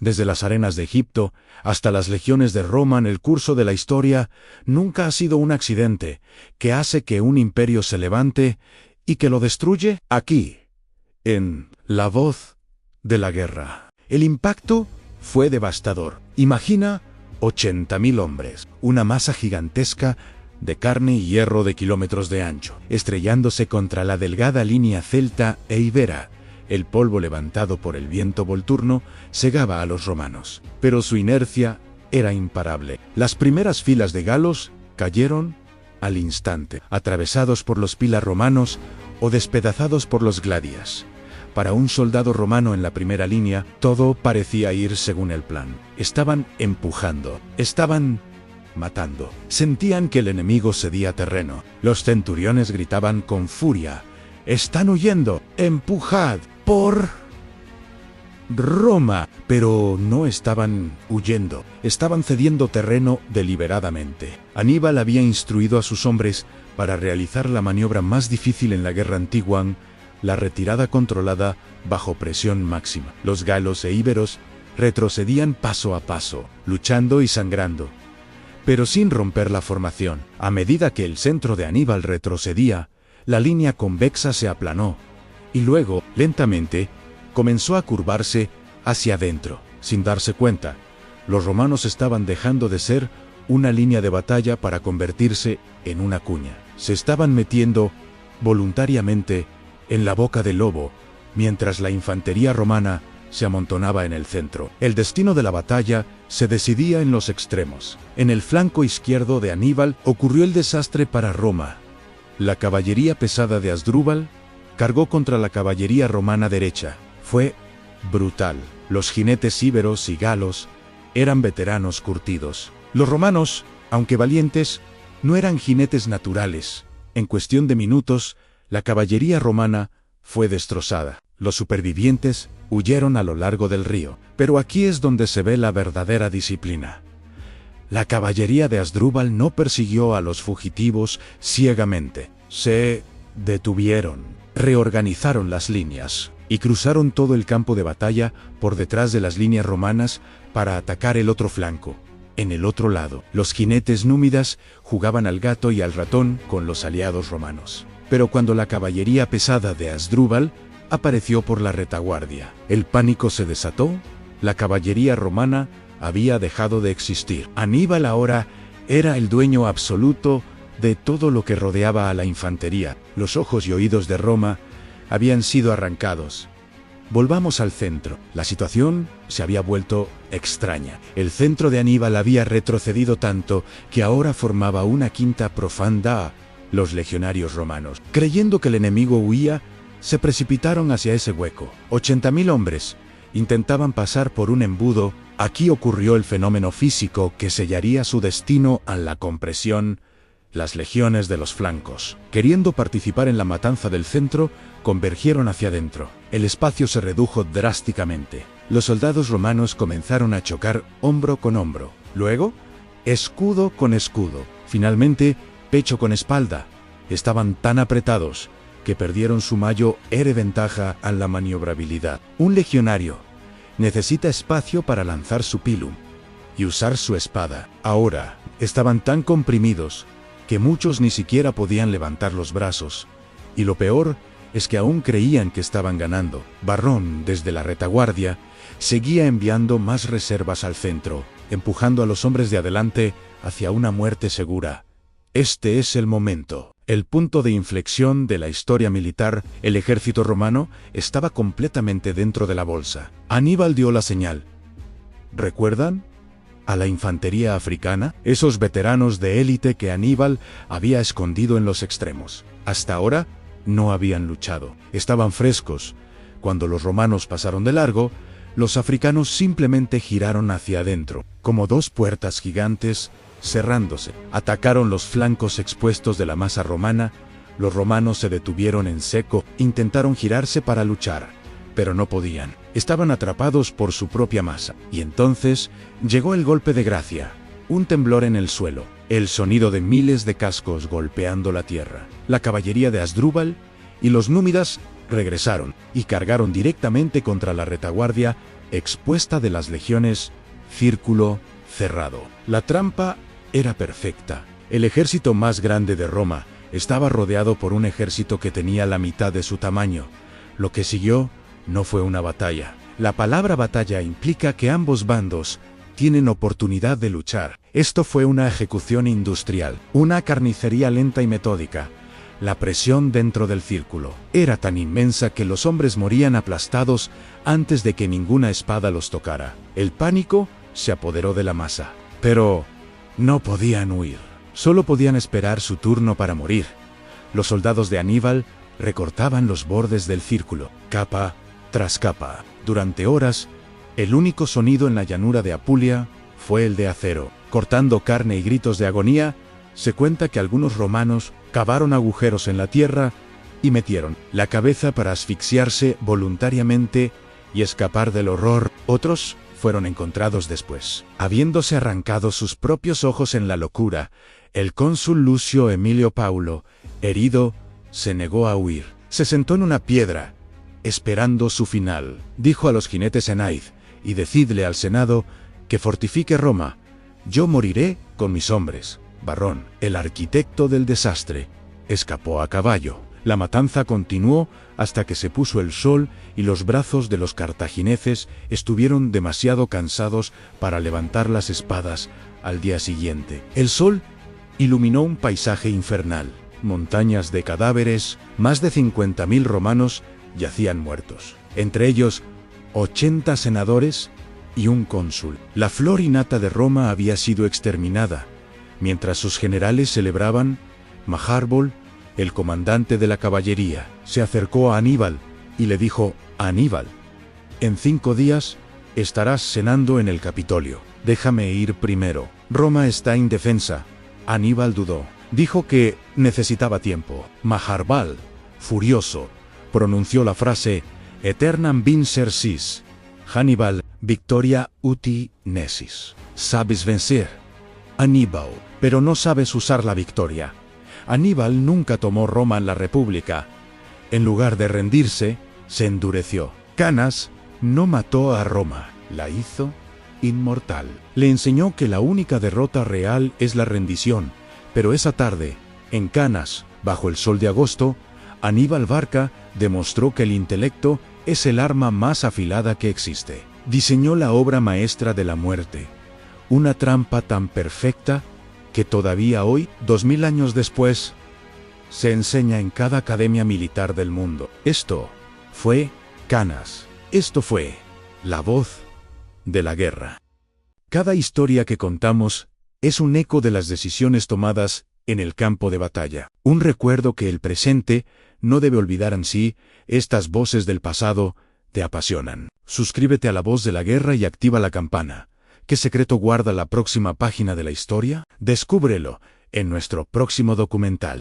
Desde las arenas de Egipto hasta las legiones de Roma en el curso de la historia, nunca ha sido un accidente que hace que un imperio se levante y que lo destruye. Aquí, en La voz de la guerra, el impacto fue devastador. Imagina 80.000 hombres, una masa gigantesca de carne y hierro de kilómetros de ancho, estrellándose contra la delgada línea celta e ibera. El polvo levantado por el viento volturno cegaba a los romanos, pero su inercia era imparable. Las primeras filas de galos cayeron al instante, atravesados por los pilas romanos o despedazados por los gladias. Para un soldado romano en la primera línea, todo parecía ir según el plan. Estaban empujando, estaban matando. Sentían que el enemigo cedía terreno. Los centuriones gritaban con furia: «¡Están huyendo! ¡Empujad por Roma!». Pero no estaban huyendo, estaban cediendo terreno deliberadamente. Aníbal había instruido a sus hombres para realizar la maniobra más difícil en la guerra antigua, la retirada controlada bajo presión máxima. Los galos e íberos retrocedían paso a paso, luchando y sangrando, pero sin romper la formación. A medida que el centro de Aníbal retrocedía, la línea convexa se aplanó, y luego, lentamente, comenzó a curvarse hacia adentro. Sin darse cuenta, los romanos estaban dejando de ser una línea de batalla para convertirse en una cuña. Se estaban metiendo voluntariamente en la boca del lobo, mientras la infantería romana se amontonaba en el centro. El destino de la batalla se decidía en los extremos. En el flanco izquierdo de Aníbal ocurrió el desastre para Roma. La caballería pesada de Asdrúbal cargó contra la caballería romana derecha. Fue brutal. Los jinetes íberos y galos eran veteranos curtidos. Los romanos, aunque valientes, no eran jinetes naturales. En cuestión de minutos, la caballería romana fue destrozada. Los supervivientes huyeron a lo largo del río. Pero aquí es donde se ve la verdadera disciplina. La caballería de Asdrúbal no persiguió a los fugitivos ciegamente. Se detuvieron, reorganizaron las líneas y cruzaron todo el campo de batalla por detrás de las líneas romanas para atacar el otro flanco. En el otro lado, los jinetes númidas jugaban al gato y al ratón con los aliados romanos. Pero cuando la caballería pesada de Asdrúbal apareció por la retaguardia, el pánico se desató. La caballería romana había dejado de existir. Aníbal ahora era el dueño absoluto de todo lo que rodeaba a la infantería. Los ojos y oídos de Roma habían sido arrancados. Volvamos al centro. La situación se había vuelto extraña. El centro de Aníbal había retrocedido tanto que ahora formaba una quinta profunda. Los legionarios romanos, creyendo que el enemigo huía, se precipitaron hacia ese hueco. 80.000 hombres intentaban pasar por un embudo. Aquí ocurrió el fenómeno físico que sellaría su destino a la compresión. Las legiones de los flancos, queriendo participar en la matanza del centro, convergieron hacia adentro. El espacio se redujo drásticamente. Los soldados romanos comenzaron a chocar hombro con hombro. Luego, escudo con escudo. Finalmente, pecho con espalda. Estaban tan apretados que perdieron su mayor ventaja a la maniobrabilidad. Un legionario necesita espacio para lanzar su pilum y usar su espada. Ahora, estaban tan comprimidos que muchos ni siquiera podían levantar los brazos. Y lo peor es que aún creían que estaban ganando. Varrón, desde la retaguardia, seguía enviando más reservas al centro, empujando a los hombres de adelante hacia una muerte segura. Este es el momento, el punto de inflexión de la historia militar. El ejército romano estaba completamente dentro de la bolsa. Aníbal dio la señal. ¿Recuerdan? A la infantería africana, esos veteranos de élite que Aníbal había escondido en los extremos. Hasta ahora no habían luchado, estaban frescos. Cuando los romanos pasaron de largo, los africanos simplemente giraron hacia adentro, como dos puertas gigantes cerrándose. Atacaron los flancos expuestos de la masa romana. Los romanos se detuvieron en seco, intentaron girarse para luchar, pero no podían. Estaban atrapados por su propia masa. Y entonces llegó el golpe de gracia. Un temblor en el suelo, el sonido de miles de cascos golpeando la tierra. La caballería de Asdrúbal y los númidas regresaron y cargaron directamente contra la retaguardia expuesta de las legiones, círculo cerrado. La trampa era perfecta. El ejército más grande de Roma estaba rodeado por un ejército que tenía la mitad de su tamaño. Lo que siguió no fue una batalla. La palabra batalla implica que ambos bandos tienen oportunidad de luchar. Esto fue una ejecución industrial, una carnicería lenta y metódica. La presión dentro del círculo era tan inmensa que los hombres morían aplastados antes de que ninguna espada los tocara. El pánico se apoderó de la masa, pero no podían huir. Solo podían esperar su turno para morir. Los soldados de Aníbal recortaban los bordes del círculo, capa tras capa. Durante horas, el único sonido en la llanura de Apulia fue el de acero. Cortando carne y gritos de agonía, se cuenta que algunos romanos cavaron agujeros en la tierra y metieron la cabeza para asfixiarse voluntariamente y escapar del horror. Otros fueron encontrados después, habiéndose arrancado sus propios ojos en la locura. El cónsul Lucio Emilio Paulo, herido, se negó a huir. Se sentó en una piedra, esperando su final. Dijo a los jinetes Enaid: y decidle al Senado que fortifique Roma. Yo moriré con mis hombres. Varrón, el arquitecto del desastre, escapó a caballo. La matanza continuó hasta que se puso el sol y los brazos de los cartagineses estuvieron demasiado cansados para levantar las espadas al día siguiente. El sol iluminó un paisaje infernal. Montañas de cadáveres, más de 50.000 romanos yacían muertos. Entre ellos, 80 senadores y un cónsul. La flor y nata de Roma había sido exterminada. Mientras sus generales celebraban, Maharbol, el comandante de la caballería, se acercó a Aníbal y le dijo: Aníbal, en 5 días estarás cenando en el Capitolio. Déjame ir primero. Roma está indefensa. Aníbal dudó. Dijo que necesitaba tiempo. Maharbal, furioso, pronunció la frase: Eternam vincer sis. Hannibal, victoria uti nesis. Sabes vencer, Aníbal, pero no sabes usar la victoria. Aníbal nunca tomó Roma en la República. En lugar de rendirse, se endureció. Canas no mató a Roma, la hizo inmortal. Le enseñó que la única derrota real es la rendición. Pero esa tarde, en Canas, bajo el sol de agosto, Aníbal Barca demostró que el intelecto es el arma más afilada que existe. Diseñó la obra maestra de la muerte, una trampa tan perfecta que todavía hoy, 2000 años después, se enseña en cada academia militar del mundo. Esto fue Canas. Esto fue la voz de la guerra. Cada historia que contamos es un eco de las decisiones tomadas en el campo de batalla. Un recuerdo que el presente no debe olvidar en sí. Estas voces del pasado te apasionan. Suscríbete a La Voz de la Guerra y activa la campana. ¿Qué secreto guarda la próxima página de la historia? Descúbrelo en nuestro próximo documental.